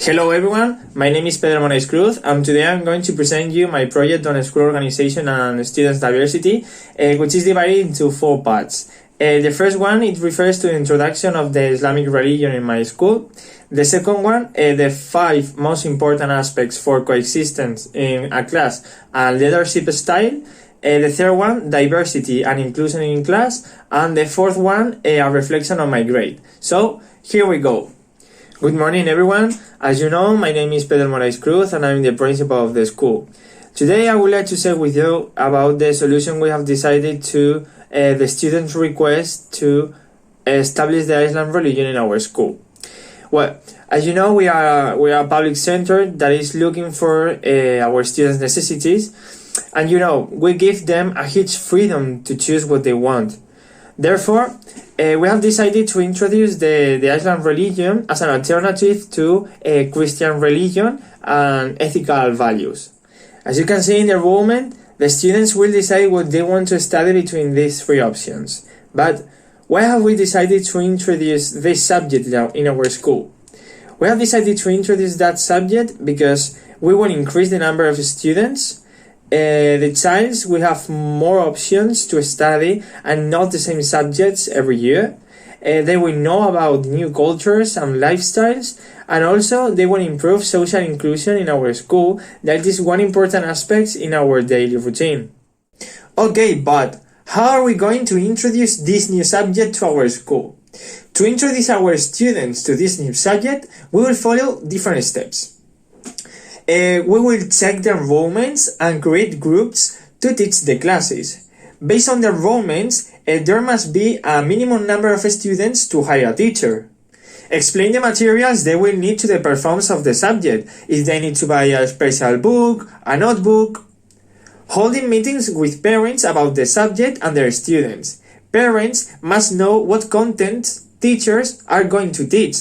Hello everyone, my name is Pedro Morais Cruz, and today I'm going to present you my project on school organization and students diversity, which is divided into 4 parts. The first one, it refers to the introduction of the Islamic religion in my school. The second one, the 5 most important aspects for coexistence in a class and leadership style. The third one, diversity and inclusion in class. And the fourth one, a reflection on my grade. So, here we go. Good morning everyone. As you know, my name is Pedro Morais Cruz and I'm the principal of the school. Today I would like to share with you about the solution we have decided to the students' request to establish the Islam religion in our school. Well, as you know, we are a public center that is looking for our students' necessities, and we give them a huge freedom to choose what they want. Therefore, we have decided to introduce the Islam religion as an alternative to a Christian religion and ethical values. As you can see in the enrollment, the students will decide what they want to study between these 3 options. But why have we decided to introduce this subject in our school? We have decided to introduce that subject because we will increase the number of students. The childs will have more options to study and not the same subjects every year. They will know about new cultures and lifestyles, and also they will improve social inclusion in our school. That is one important aspect in our daily routine. Okay, but how are we going to introduce this new subject to our school? To introduce our students to this new subject, we will follow different steps. We will check the enrollments and create groups to teach the classes. Based on the enrollments, there must be a minimum number of students to hire a teacher. Explain the materials they will need to the performance of the subject, if they need to buy a special book, a notebook. Holding meetings with parents about the subject and their students. Parents must know what content teachers are going to teach.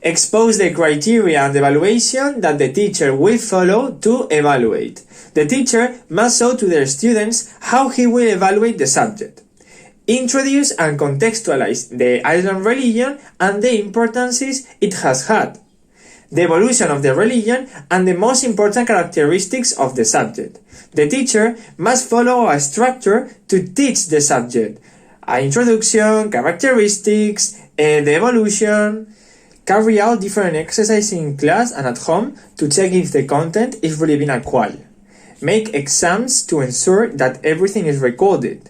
Expose the criteria and evaluation that the teacher will follow to evaluate. The teacher must show to their students how he will evaluate the subject. Introduce and contextualize the Islam religion and the importances it has had. The evolution of the religion and the most important characteristics of the subject. The teacher must follow a structure to teach the subject. An introduction, characteristics, the evolution. Carry out different exercises in class and at home to check if the content is really being acquired. Make exams to ensure that everything is recorded.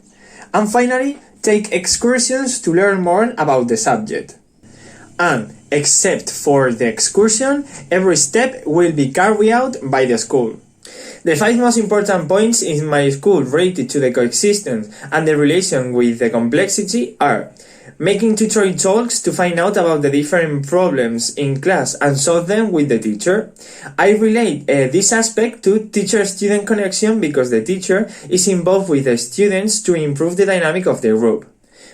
And finally, take excursions to learn more about the subject. And, except for the excursion, every step will be carried out by the school. The 5 most important points in my school related to the coexistence and the relation with the complexity are: making tutoring talks to find out about the different problems in class and solve them with the teacher. I relate this aspect to teacher-student connection because the teacher is involved with the students to improve the dynamic of the group.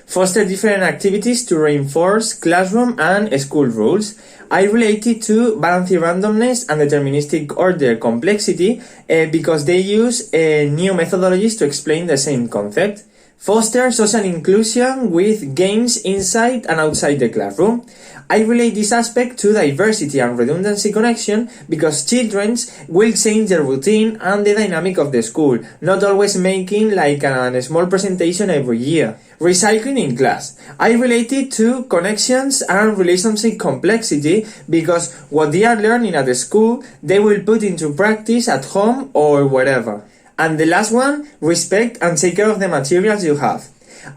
Foster different activities to reinforce classroom and school rules. I relate it to balancing randomness and deterministic order complexity because they use new methodologies to explain the same concept. Foster social inclusion with games inside and outside the classroom. I relate this aspect to diversity and redundancy connection because children will change their routine and the dynamic of the school, not always making like a small presentation every year. Recycling in class. I relate it to connections and relationship complexity because what they are learning at the school, they will put into practice at home or wherever. And the last one, respect and take care of the materials you have.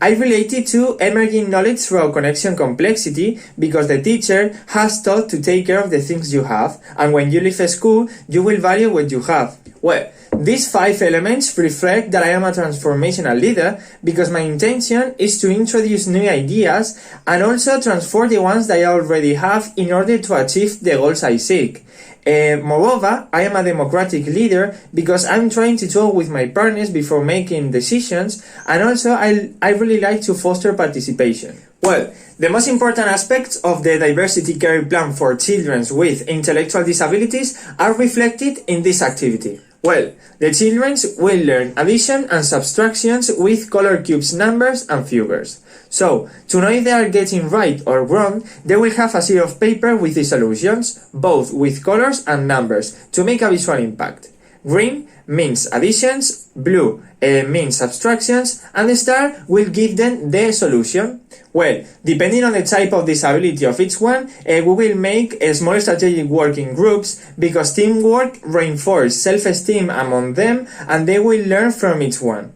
I relate it to emerging knowledge through connection complexity because the teacher has taught to take care of the things you have, and when you leave a school, you will value what you have. Well, these 5 elements reflect that I am a transformational leader because my intention is to introduce new ideas and also transform the ones that I already have in order to achieve the goals I seek. Moreover, I am a democratic leader because I'm trying to talk with my partners before making decisions, and also I really like to foster participation. Well, the most important aspects of the diversity career plan for children with intellectual disabilities are reflected in this activity. Well, the children will learn addition and subtractions with color cubes, numbers and figures. So, to know if they are getting right or wrong, they will have a sheet of paper with the solutions, both with colors and numbers, to make a visual impact. Green means additions, blue means subtractions, and the star will give them the solution. Well, depending on the type of disability of each one, we will make small strategic work in groups, because teamwork reinforces self-esteem among them and they will learn from each one.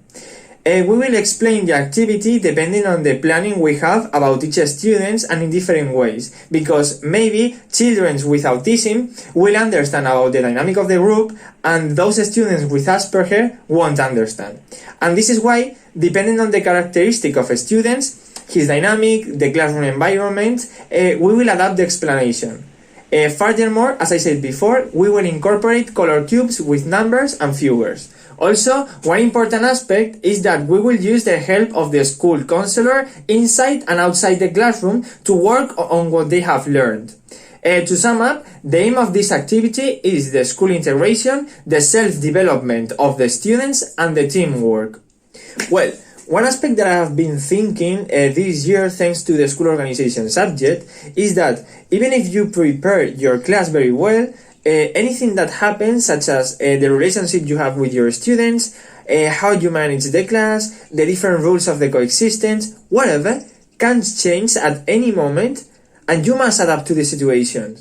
We will explain the activity depending on the planning we have about each student and in different ways, because maybe children with autism will understand about the dynamic of the group and those students with Asperger won't understand. And this is why, depending on the characteristic of students, his dynamic, the classroom environment, we will adapt the explanation. Furthermore, as I said before, we will incorporate color cubes with numbers and figures. Also, one important aspect is that we will use the help of the school counselor inside and outside the classroom to work on what they have learned. To sum up, the aim of this activity is the school integration, the self-development of the students, and the teamwork. Well, one aspect that I have been thinking this year, thanks to the school organization subject, is that even if you prepare your class very well, anything that happens, such as the relationship you have with your students, how you manage the class, the different rules of the coexistence, whatever, can change at any moment, and you must adapt to the situation.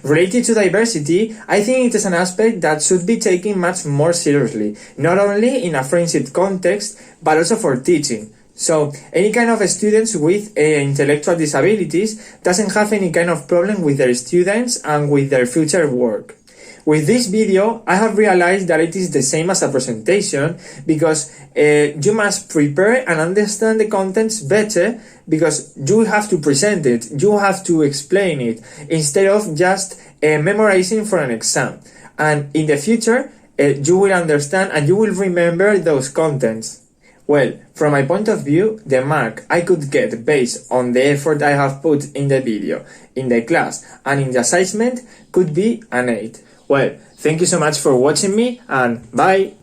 Related to diversity, I think it is an aspect that should be taken much more seriously, not only in a friendship context, but also for teaching. So, any kind of students with intellectual disabilities doesn't have any kind of problem with their students and with their future work. With this video, I have realized that it is the same as a presentation, because you must prepare and understand the contents better, because you have to present it, you have to explain it, instead of just memorizing for an exam. And in the future, you will understand and you will remember those contents. Well, from my point of view, the mark I could get based on the effort I have put in the video, in the class, and in the assignment could be an 8. Well, thank you so much for watching me, and bye!